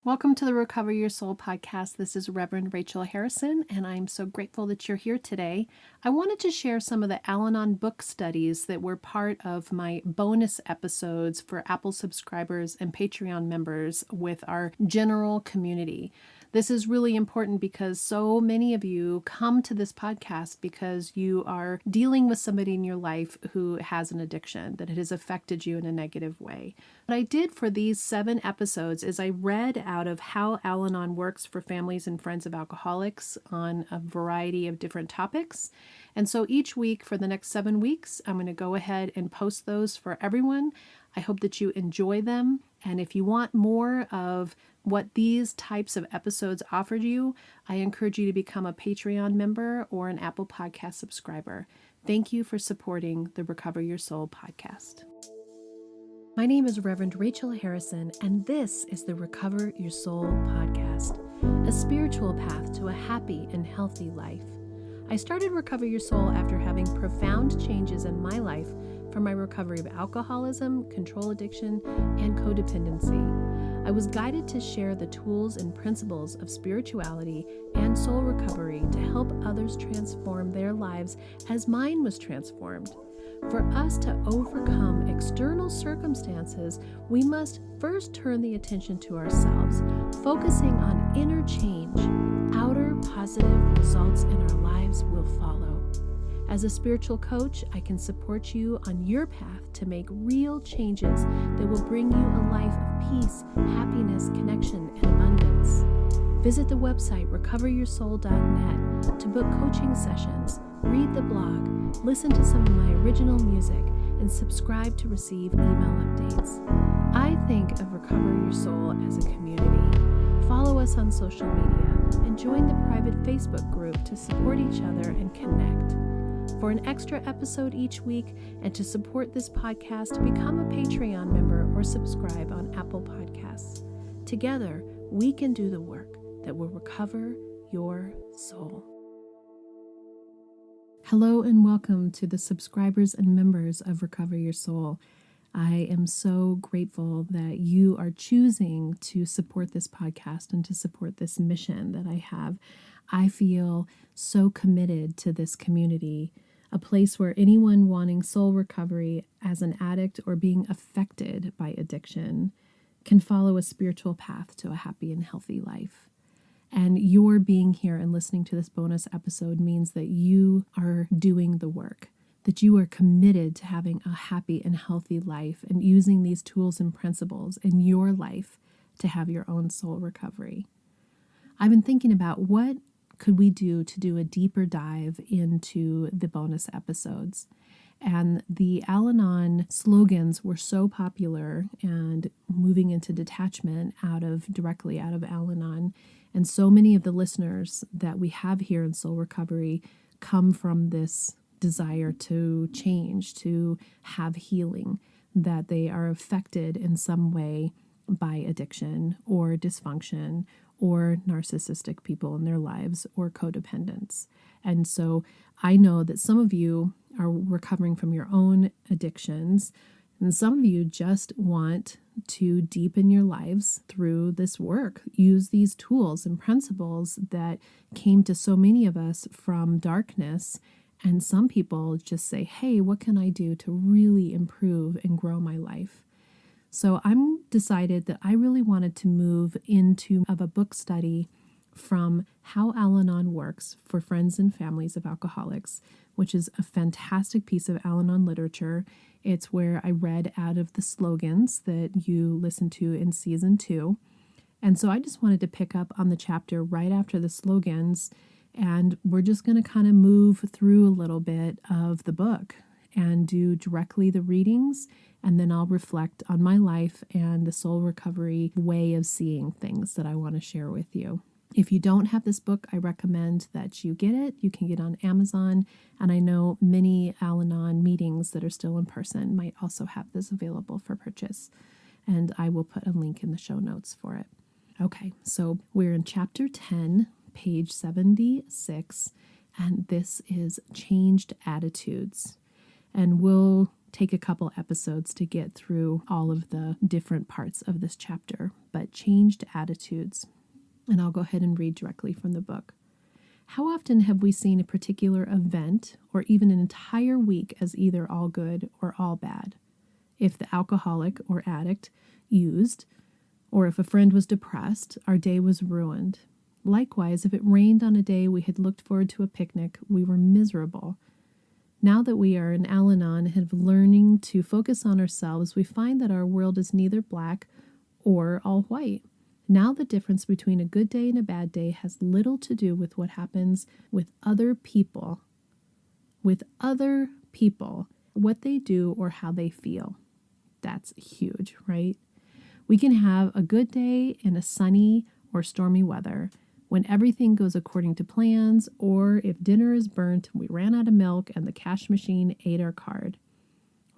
Welcome to the Recover Your Soul podcast. This is Reverend Rachel Harrison, and I'm so grateful that you're here today. I wanted to share some of the Al-Anon book studies that were part of my bonus episodes for Apple subscribers and Patreon members with our general community. This is really important because so many of you come to this podcast because you are dealing with somebody in your life who has an addiction, that it has affected you in a negative way. What I did for these 7 episodes is I read out of How Al-Anon Works for Families and Friends of Alcoholics on a variety of different topics. And so each week for the next 7 weeks, I'm going to go ahead and post those for everyone. I hope that you enjoy them. And if you want more of what these types of episodes offered you, I encourage you to become a Patreon member or an Apple Podcast subscriber. Thank you for supporting the Recover Your Soul podcast. My name is Reverend Rachel Harrison, and this is the Recover Your Soul podcast, a spiritual path to a happy and healthy life. I started Recover Your Soul after having profound changes in my life from my recovery of alcoholism, control addiction, and codependency. I was guided to share the tools and principles of spirituality and soul recovery to help others transform their lives as mine was transformed. For us to overcome external circumstances, we must first turn the attention to ourselves, focusing on inner change. Outer positive results in our lives will follow. As a spiritual coach, I can support you on your path to make real changes that will bring you a life of peace, happiness, connection, and abundance. Visit the website recoveryoursoul.net to book coaching sessions, read the blog, listen to some of my original music, and subscribe to receive email updates. I think of Recover Your Soul as a community. Follow us on social media and join the private Facebook group to support each other and connect. For an extra episode each week and to support this podcast, become a Patreon member or subscribe on Apple Podcasts. Together, we can do the work that will recover your soul. Hello and welcome to the subscribers and members of Recover Your Soul. I am so grateful that you are choosing to support this podcast and to support this mission that I have. I feel so committed to this community, a place where anyone wanting soul recovery as an addict or being affected by addiction can follow a spiritual path to a happy and healthy life. And your being here and listening to this bonus episode means that you are doing the work, that you are committed to having a happy and healthy life and using these tools and principles in your life to have your own soul recovery. I've been thinking about what could we do to do a deeper dive into the bonus episodes. And the Al-Anon slogans were so popular and moving into detachment directly out of Al-Anon. And so many of the listeners that we have here in Soul Recovery come from this desire to change, to have healing, that they are affected in some way by addiction or dysfunction or narcissistic people in their lives or codependence. And so I know that some of you are recovering from your own addictions, and some of you just want to deepen your lives through this work. Use these tools and principles that came to so many of us from darkness. And some people just say, hey, what can I do to really improve and grow my life? So I'm decided that I really wanted to move into a book study from How Al-Anon Works for Friends and Families of Alcoholics, which is a fantastic piece of Al-Anon literature. It's where I read out of the slogans that you listened to in season 2. And so I just wanted to pick up on the chapter right after the slogans, and we're just going to kind of move through a little bit of the book and do directly the readings, and then I'll reflect on my life and the soul recovery way of seeing things that I want to share with you. If you don't have this book, I recommend that you get it. You can get it on Amazon, and I know many Al-Anon meetings that are still in person might also have this available for purchase, and I will put a link in the show notes for it. Okay, so we're in chapter 10, page 76, and this is changed attitudes. And we'll take a couple episodes to get through all of the different parts of this chapter, but changed attitudes. And I'll go ahead and read directly from the book. How often have we seen a particular event or even an entire week as either all good or all bad? If the alcoholic or addict used, or if a friend was depressed, our day was ruined. Likewise, if it rained on a day we had looked forward to a picnic, we were miserable. Now that we are in Al-Anon and have learning to focus on ourselves, we find that our world is neither black or all white. Now the difference between a good day and a bad day has little to do with what happens with other people. With other people, what they do or how they feel. That's huge, right? We can have a good day in a sunny or stormy weather when everything goes according to plans, or if dinner is burnt, we ran out of milk and the cash machine ate our card.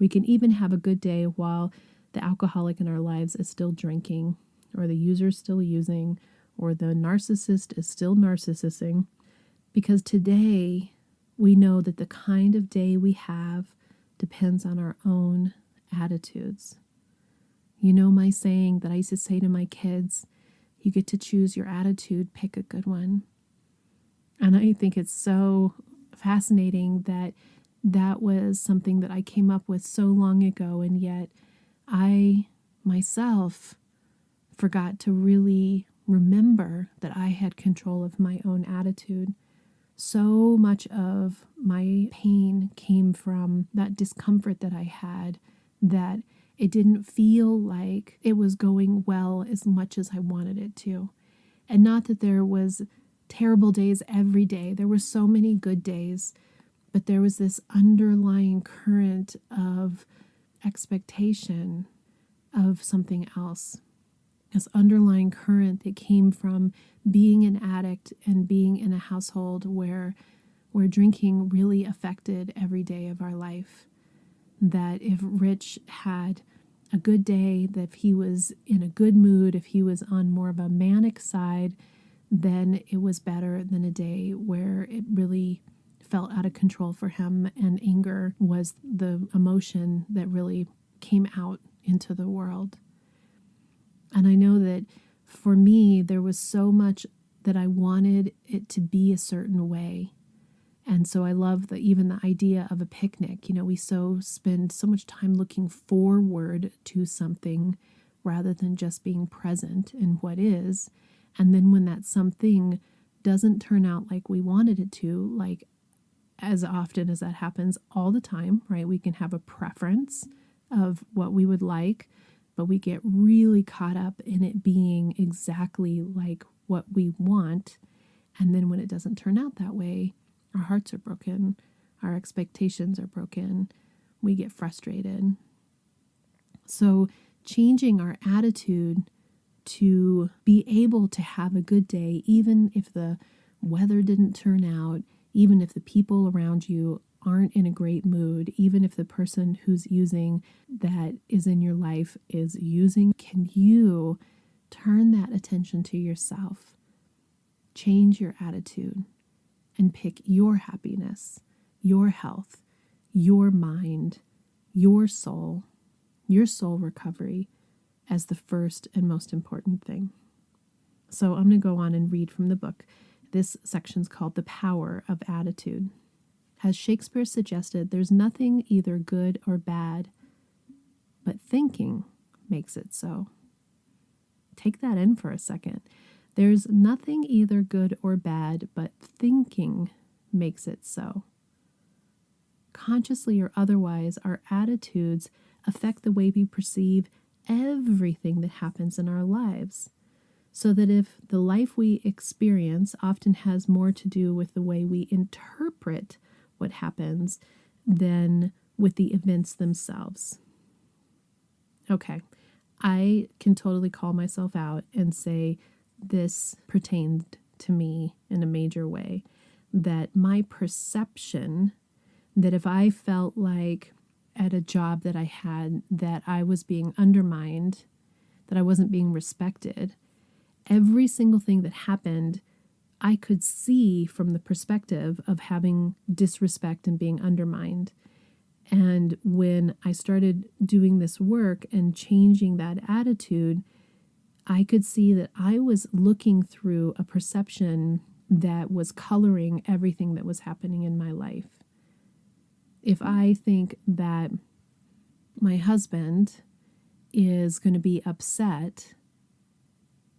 We can even have a good day while the alcoholic in our lives is still drinking, or the user is still using, or the narcissist is still narcissisting, because today we know that the kind of day we have depends on our own attitudes. You know my saying that I used to say to my kids, you get to choose your attitude, pick a good one. And I think it's so fascinating that that was something that I came up with so long ago, and yet I myself forgot to really remember that I had control of my own attitude. So much of my pain came from that discomfort that I had, that it didn't feel like it was going well as much as I wanted it to. And not that there was terrible days every day. There were so many good days, but there was this underlying current of expectation of something else. This underlying current that came from being an addict and being in a household where drinking really affected every day of our life. That if Rich had a good day, that if he was in a good mood, if he was on more of a manic side, then it was better than a day where it really felt out of control for him, and anger was the emotion that really came out into the world. And I know that for me, there was so much that I wanted it to be a certain way. And so I love even the idea of a picnic. You know, we spend so much time looking forward to something rather than just being present in what is. And then when that something doesn't turn out like we wanted it to, like as often as that happens all the time, right? We can have a preference of what we would like, but we get really caught up in it being exactly like what we want. And then when it doesn't turn out that way, our hearts are broken, our expectations are broken, we get frustrated. So changing our attitude to be able to have a good day, even if the weather didn't turn out, even if the people around you aren't in a great mood, even if the person who's using that is in your life is using, can you turn that attention to yourself? Change your attitude and pick your happiness, your health, your mind, your soul recovery as the first and most important thing. So I'm going to go on and read from the book. This section's called The Power of Attitude. As Shakespeare suggested, there's nothing either good or bad, but thinking makes it so. Take that in for a second. There's nothing either good or bad, but thinking makes it so. Consciously or otherwise, our attitudes affect the way we perceive everything that happens in our lives. So that if the life we experience often has more to do with the way we interpret what happens than with the events themselves. Okay, I can totally call myself out and say, this pertained to me in a major way, that my perception that if I felt like at a job that I had that I was being undermined, that I wasn't being respected, every single thing that happened, I could see from the perspective of having disrespect and being undermined. And when I started doing this work and changing that attitude, I could see that I was looking through a perception that was coloring everything that was happening in my life. If I think that my husband is going to be upset,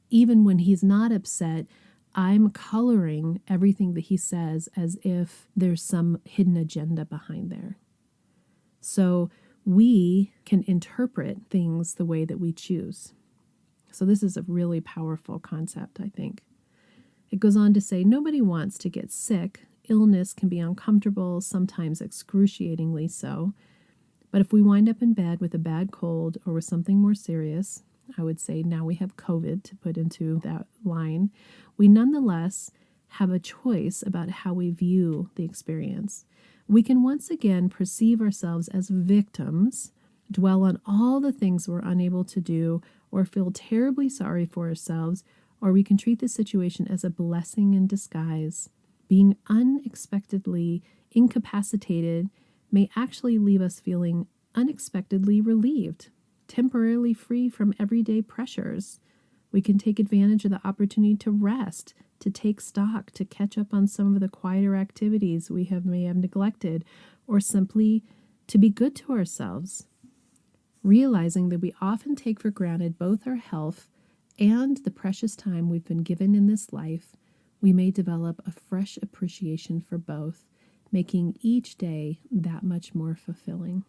even when he's not upset, I'm coloring everything that he says as if there's some hidden agenda behind there. So we can interpret things the way that we choose. So this is a really powerful concept, I think. It goes on to say, nobody wants to get sick. Illness can be uncomfortable, sometimes excruciatingly so. But if we wind up in bed with a bad cold or with something more serious, I would say now we have COVID to put into that line, we nonetheless have a choice about how we view the experience. We can once again perceive ourselves as victims, dwell on all the things we're unable to do, or feel terribly sorry for ourselves, or we can treat the situation as a blessing in disguise. Being unexpectedly incapacitated may actually leave us feeling unexpectedly relieved, temporarily free from everyday pressures. We can take advantage of the opportunity to rest, to take stock, to catch up on some of the quieter activities we may have neglected, or simply to be good to ourselves. Realizing that we often take for granted both our health and the precious time we've been given in this life, we may develop a fresh appreciation for both, making each day that much more fulfilling.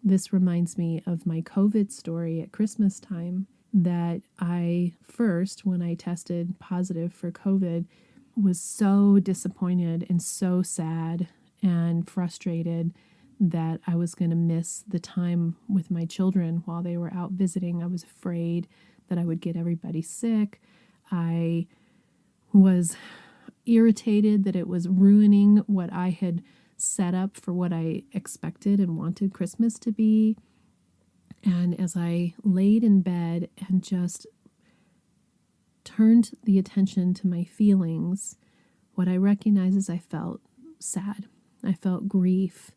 This reminds me of my COVID story at Christmas time, that I first, when I tested positive for COVID, was so disappointed and so sad and frustrated that I was going to miss the time with my children while they were out visiting. I was afraid that I would get everybody sick. I was irritated that it was ruining what I had set up for what I expected and wanted Christmas to be. And as I laid in bed and just turned the attention to my feelings, what I recognized is I felt sad. I felt grief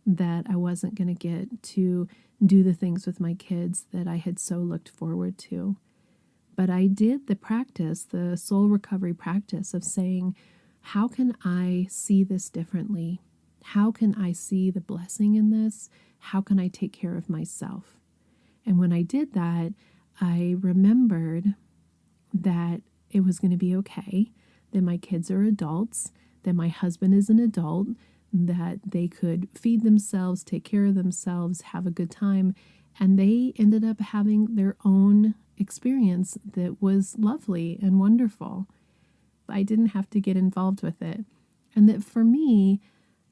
that I wasn't going to get to do the things with my kids that I had so looked forward to. But I did the practice, the soul recovery practice of saying, how can I see this differently? How can I see the blessing in this? How can I take care of myself? And when I did that, I remembered that it was going to be okay, that my kids are adults, that my husband is an adult, that they could feed themselves, take care of themselves, have a good time. And they ended up having their own experience that was lovely and wonderful. I didn't have to get involved with it. And that for me,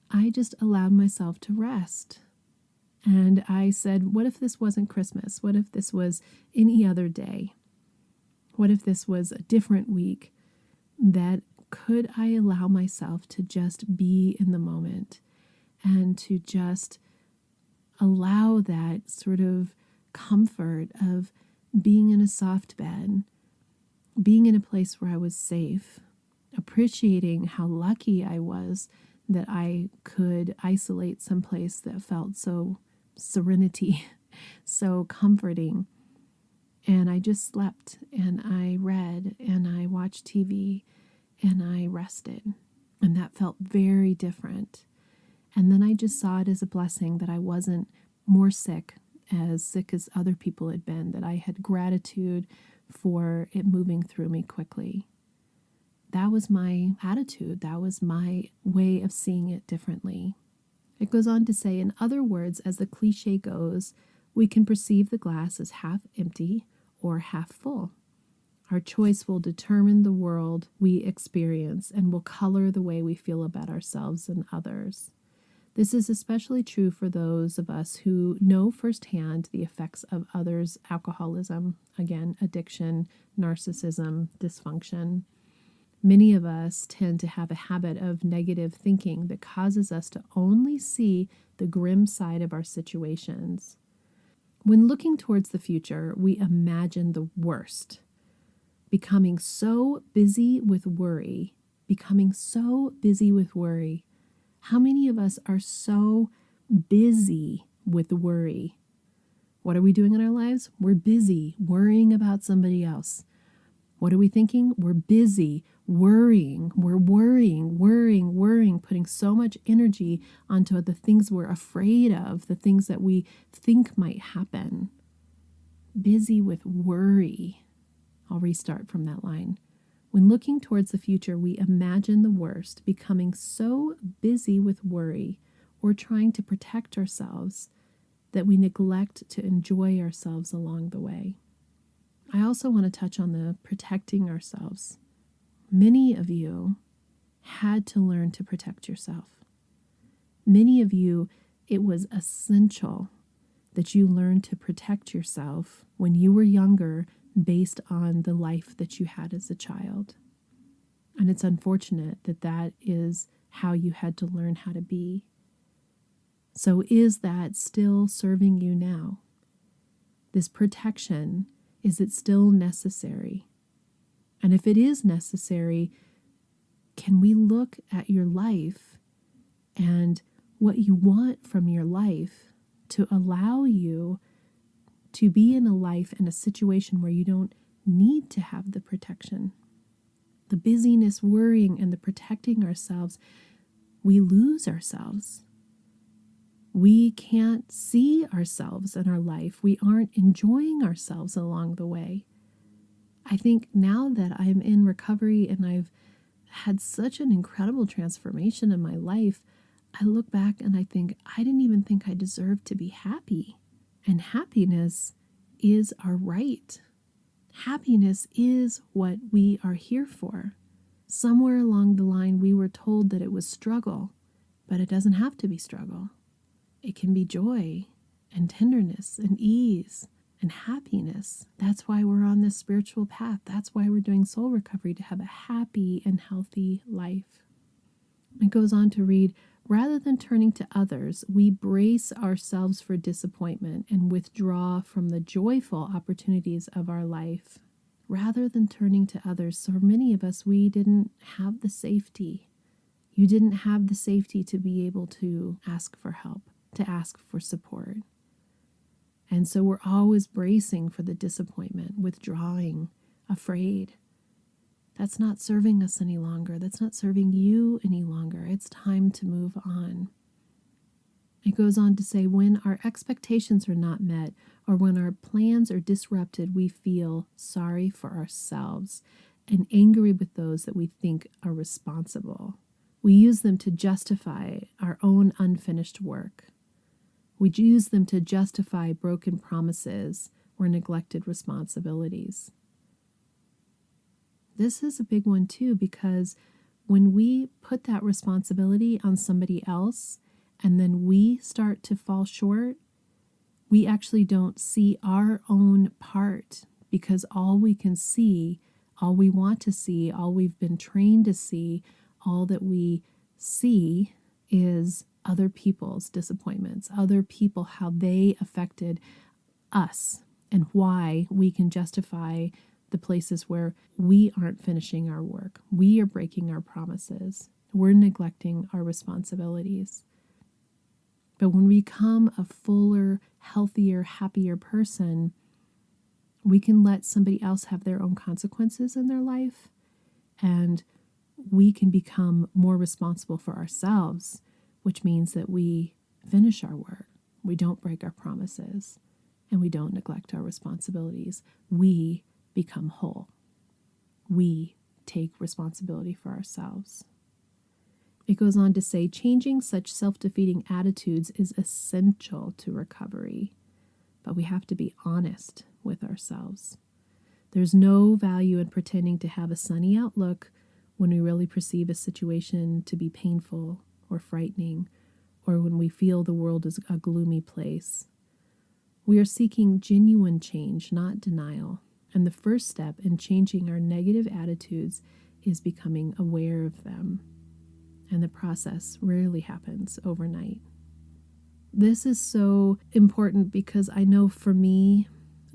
I just allowed myself to rest. And I said, what if this wasn't Christmas? What if this was any other day? What if this was a different week? That could I allow myself to just be in the moment and to just allow that sort of comfort of being in a soft bed, being in a place where I was safe, appreciating how lucky I was that I could isolate someplace that felt so serenity, so comforting. And I just slept and I read and I watched TV and I rested. And that felt very different. And then I just saw it as a blessing that I wasn't more sick as other people had been, that I had gratitude for it moving through me quickly. That was my attitude. That was my way of seeing it differently. It goes on to say, in other words, as the cliche goes, we can perceive the glass as half empty or half full. Our choice will determine the world we experience and will color the way we feel about ourselves and others. This is especially true for those of us who know firsthand the effects of others' alcoholism, again, addiction, narcissism, dysfunction. Many of us tend to have a habit of negative thinking that causes us to only see the grim side of our situations. When looking towards the future, we imagine the worst. Becoming so busy with worry. How many of us are so busy with worry. What are we doing in our lives? We're busy worrying about somebody else. What are we thinking? We're busy worrying. We're worrying, putting so much energy onto the things we're afraid of, the things that we think might happen. Busy with worry. I'll restart from that line. When looking towards the future, we imagine the worst, becoming so busy with worry or trying to protect ourselves that we neglect to enjoy ourselves along the way. I also want to touch on the protecting ourselves. Many of you had to learn to protect yourself. Many of you, it was essential that you learned to protect yourself when you were younger based on the life that you had as a child. And it's unfortunate that that is how you had to learn how to be. So is that still serving you now? This protection, is it still necessary? And if it is necessary, can we look at your life and what you want from your life to allow you to be in a life and a situation where you don't need to have the protection? The busyness, worrying, and the protecting ourselves, we lose ourselves. We can't see ourselves in our life. We aren't enjoying ourselves along the way. I think now that I'm in recovery and I've had such an incredible transformation in my life, I look back and I think, I didn't even think I deserved to be happy. And happiness is our right. Happiness is what we are here for. Somewhere along the line, we were told that it was struggle, but it doesn't have to be struggle. It can be joy and tenderness and ease and happiness. That's why we're on this spiritual path. That's why we're doing soul recovery, to have a happy and healthy life. It goes on to read, rather than turning to others, we brace ourselves for disappointment and withdraw from the joyful opportunities of our life. Rather than turning to others, so many of us, we didn't have the safety. You didn't have the safety to be able to ask for help, to ask for support. And so we're always bracing for the disappointment, withdrawing, afraid. That's not serving us any longer. That's not serving you any longer. It's time to move on. It goes on to say, when our expectations are not met or when our plans are disrupted, we feel sorry for ourselves and angry with those that we think are responsible. We use them to justify our own unfinished work. We use them to justify broken promises or neglected responsibilities. This is a big one too, because when we put that responsibility on somebody else and then we start to fall short, we actually don't see our own part, because all we can see, all we want to see, all we've been trained to see, all that we see is other people's disappointments, other people, how they affected us, and why we can justify the places where we aren't finishing our work. We are breaking our promises. We're neglecting our responsibilities. But when we become a fuller, healthier, happier person, we can let somebody else have their own consequences in their life, and we can become more responsible for ourselves, which means that we finish our work. We don't break our promises, and we don't neglect our responsibilities. We become whole. We take responsibility for ourselves. It goes on to say, changing such self-defeating attitudes is essential to recovery, but we have to be honest with ourselves. There's no value in pretending to have a sunny outlook when we really perceive a situation to be painful or frightening, or when we feel the world is a gloomy place. We are seeking genuine change, not denial. And the first step in changing our negative attitudes is becoming aware of them. And the process rarely happens overnight. This is so important because I know for me,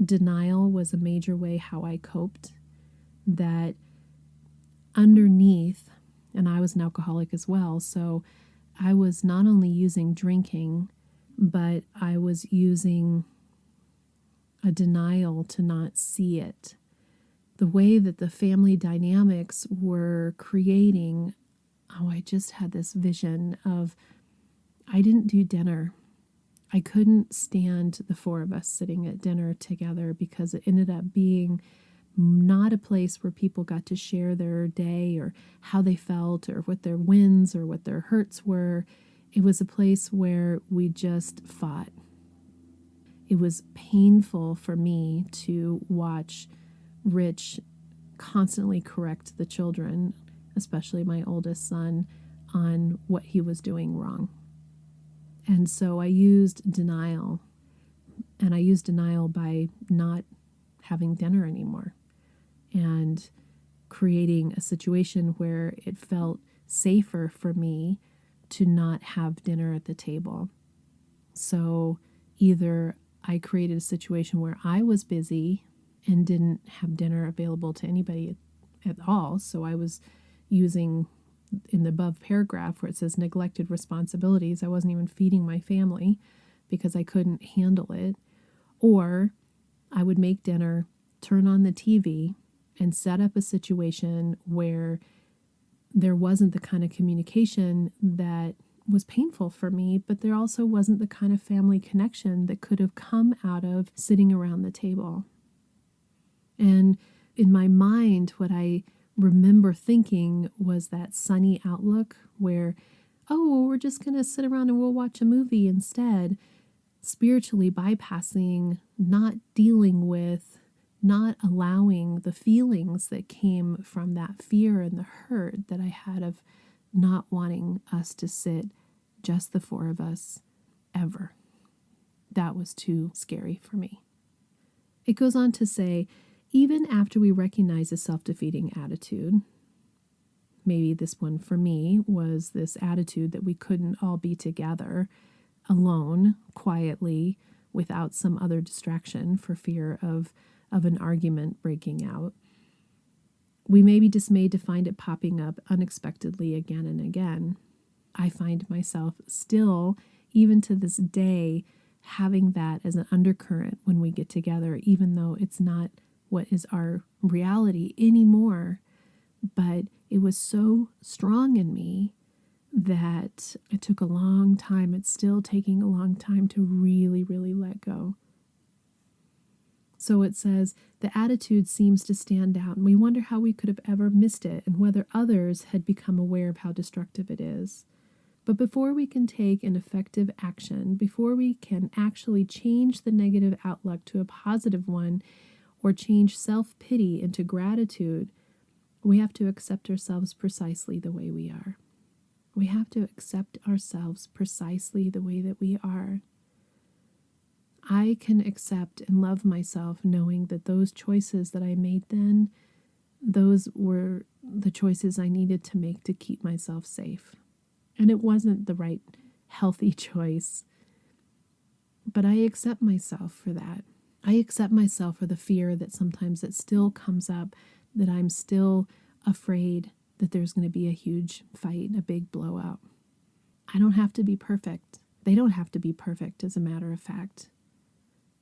denial was a major way how I coped. That underneath, and I was an alcoholic as well, so I was not only using drinking but I was using a denial to not see it. The way that the family dynamics were creating, I just had this vision of, I didn't do dinner. I couldn't stand the four of us sitting at dinner together because it ended up being not a place where people got to share their day or how they felt or what their wins or what their hurts were. It was a place where we just fought. It was painful for me to watch Rich constantly correct the children, especially my oldest son, on what he was doing wrong. And so I used denial, and I used denial by not having dinner anymore and creating a situation where it felt safer for me to not have dinner at the table. So either I created a situation where I was busy and didn't have dinner available to anybody at all. So I was using, in the above paragraph where it says neglected responsibilities, I wasn't even feeding my family because I couldn't handle it. Or I would make dinner, turn on the TV, and set up a situation where there wasn't the kind of communication that was painful for me, but there also wasn't the kind of family connection that could have come out of sitting around the table. And in my mind, what I remember thinking was that sunny outlook where, oh, we're just going to sit around and we'll watch a movie instead, spiritually bypassing, not dealing with, not allowing the feelings that came from that fear and the hurt that I had of not wanting us to sit, just the four of us, ever. That was too scary for me. It goes on to say, even after we recognize a self-defeating attitude, maybe this one for me was this attitude that we couldn't all be together alone, quietly, without some other distraction for fear of an argument breaking out. We may be dismayed to find it popping up unexpectedly again and again. I find myself still, even to this day, having that as an undercurrent when we get together, even though it's not what is our reality anymore. But it was so strong in me that it took a long time. It's still taking a long time to really, really let go. So it says, the attitude seems to stand out, and we wonder how we could have ever missed it and whether others had become aware of how destructive it is. But before we can take an effective action, before we can actually change the negative outlook to a positive one, or change self-pity into gratitude, we have to accept ourselves precisely the way we are. We have to accept ourselves precisely the way that we are. I can accept and love myself knowing that those choices that I made then, those were the choices I needed to make to keep myself safe. And it wasn't the right, healthy choice. But I accept myself for that. I accept myself for the fear that sometimes it still comes up, that I'm still afraid that there's going to be a huge fight, a big blowout. I don't have to be perfect. They don't have to be perfect, as a matter of fact.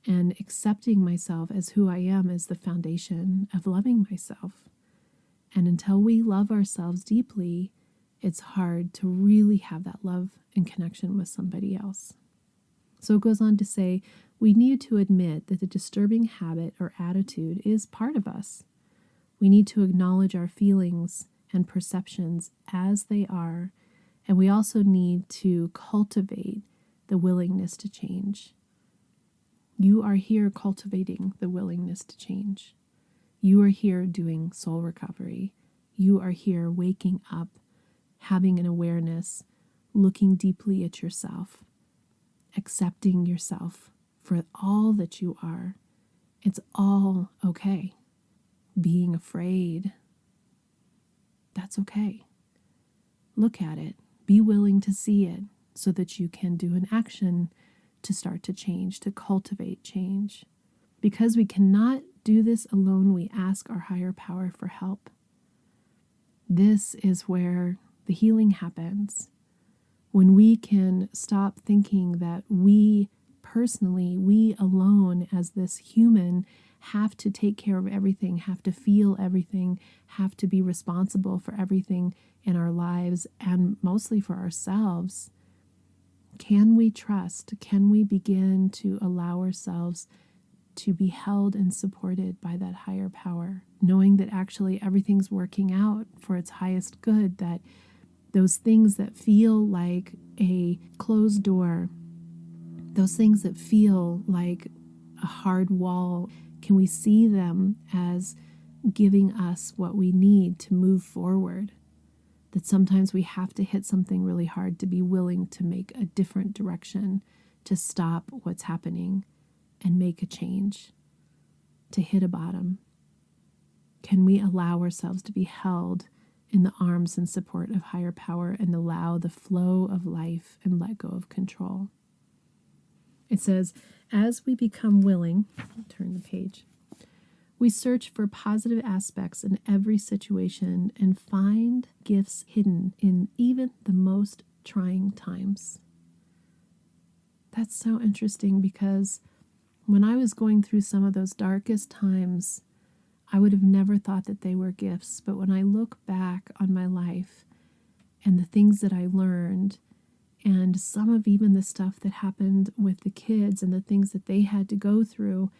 And accepting myself as who I am is the foundation of loving myself. And until we love ourselves deeply, it's hard to really have that love and connection with somebody else. So it goes on to say, we need to admit that the disturbing habit or attitude is part of us. We need to acknowledge our feelings and perceptions as they are, and we also need to cultivate the willingness to change. You are here cultivating the willingness to change. You are here doing soul recovery. You are here waking up, having an awareness, looking deeply at yourself, accepting yourself for all that you are. It's all okay. Being afraid, that's okay. Look at it. Be willing to see it so that you can do an action to start to change, to cultivate change. Because we cannot do this alone, we ask our higher power for help. This is where the healing happens. when we can stop thinking that we personally, we alone as this human, have to take care of everything, have to feel everything, have to be responsible for everything in our lives and mostly for ourselves. Can we trust? Can we begin to allow ourselves to be held and supported by that higher power, knowing that actually everything's working out for its highest good, that those things that feel like a closed door, those things that feel like a hard wall, can we see them as giving us what we need to move forward? That sometimes we have to hit something really hard to be willing to make a different direction, to stop what's happening and make a change, to hit a bottom. Can we allow ourselves to be held in the arms and support of higher power and allow the flow of life and let go of control? It says, as we become willing, turn the page, we search for positive aspects in every situation and find gifts hidden in even the most trying times. That's so interesting, because when I was going through some of those darkest times, I would have never thought that they were gifts. But when I look back on my life and the things that I learned, and some of even the stuff that happened with the kids and the things that they had to go through,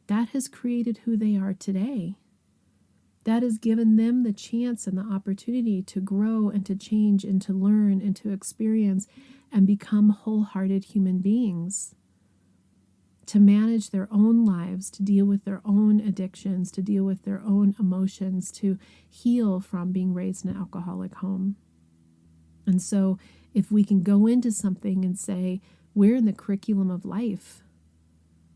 that has created who they are today. That has given them the chance and the opportunity to grow and to change and to learn and to experience and become wholehearted human beings, to manage their own lives, to deal with their own addictions, to deal with their own emotions, to heal from being raised in an alcoholic home. And so if we can go into something and say, we're in the curriculum of life,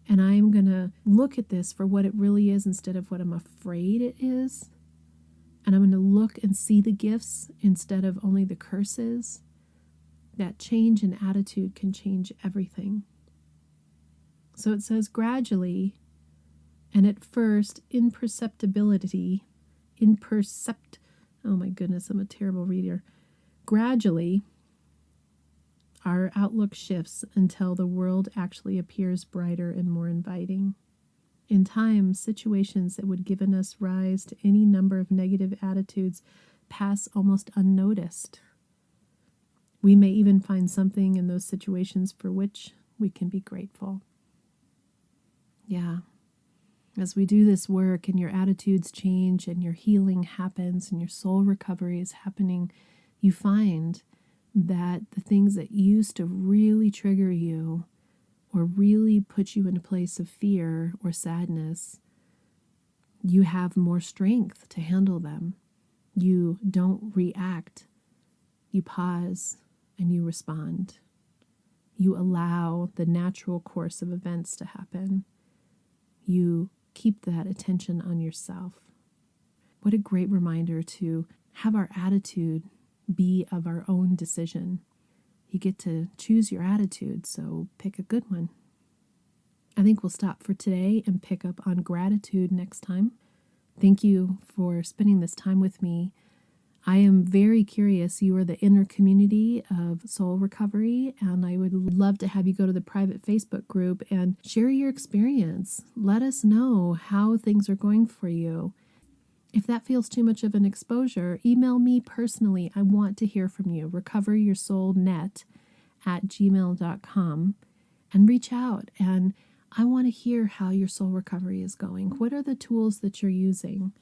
and I'm going to look at this for what it really is instead of what I'm afraid it is, and I'm going to look and see the gifts instead of only the curses, that change in attitude can change everything. So it says gradually, and at first oh my goodness, I'm a terrible reader. Gradually, our outlook shifts until the world actually appears brighter and more inviting. In time, situations that would given us rise to any number of negative attitudes pass almost unnoticed. We may even find something in those situations for which we can be grateful. Yeah. As we do this work and your attitudes change and your healing happens and your soul recovery is happening, you find that the things that used to really trigger you or really put you in a place of fear or sadness, you have more strength to handle them. You don't react. You pause and you respond. You allow the natural course of events to happen. You keep that attention on yourself. What a great reminder to have our attitude be of our own decision. You get to choose your attitude, so pick a good one. I think we'll stop for today and pick up on gratitude next time. Thank you for spending this time with me. I am very curious. You are the inner community of soul recovery, and I would love to have you go to the private Facebook group and share your experience. Let us know how things are going for you. If that feels too much of an exposure, email me personally. I want to hear from you. recoveryoursoulnet@gmail.com and reach out. And I want to hear how your soul recovery is going. What are the tools that you're using?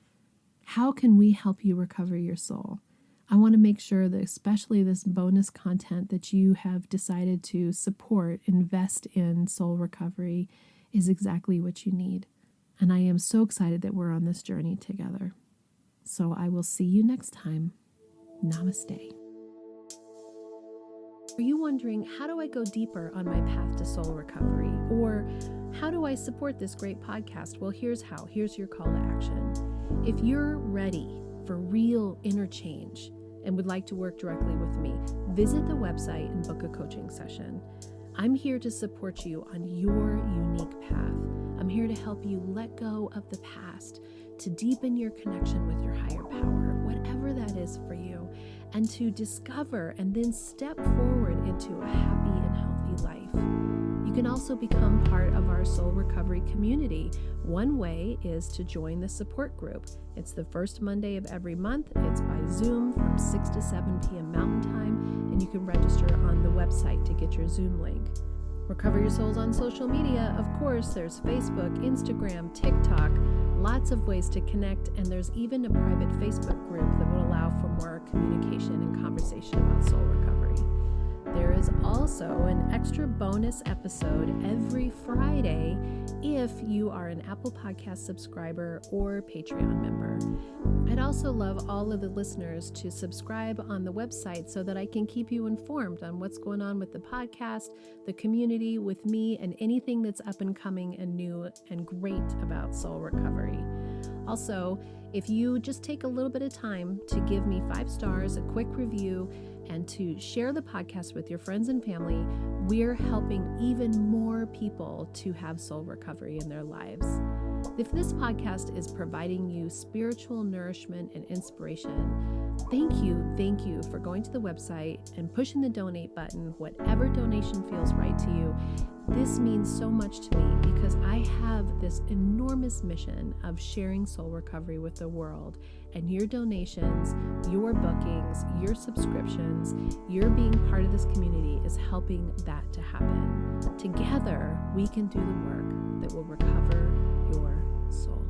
How can we help you recover your soul? I want to make sure that especially this bonus content that you have decided to support, invest in soul recovery, is exactly what you need. And I am so excited that we're on this journey together. So I will see you next time. Namaste. Are you wondering, how do I go deeper on my path to soul recovery? Or how do I support this great podcast? Well, here's how. Here's your call to action. If you're ready for real inner change and would like to work directly with me, visit the website and book a coaching session. I'm here to support you on your unique path. I'm here to help you let go of the past, to deepen your connection with your higher power, whatever that is for you, and to discover and then step forward into a happy and healthy life. You can also become part of our soul recovery community. One way is to join the support group. It's the first Monday of every month. It's by Zoom from 6 to 7 p.m. Mountain Time, and you can register on the website to get your Zoom link. Recover Your Souls on social media. Of course, there's Facebook, Instagram, TikTok, lots of ways to connect, and there's even a private Facebook group that would allow for more communication and conversation about soul recovery. There is also an extra bonus episode every Friday if you are an Apple Podcast subscriber or Patreon member. I'd also love all of the listeners to subscribe on the website so that I can keep you informed on what's going on with the podcast, the community, with me, and anything that's up and coming and new and great about soul recovery. Also, if you just take a little bit of time to give me 5 stars, a quick review, and to share the podcast with your friends and family, we're helping even more people to have soul recovery in their lives. If this podcast is providing you spiritual nourishment and inspiration, thank you for going to the website and pushing the donate button, whatever donation feels right to you. This means so much to me because I have this enormous mission of sharing soul recovery with the world, and your donations, your bookings, your subscriptions, your being part of this community is helping that to happen. Together, we can do the work that will recover your soul.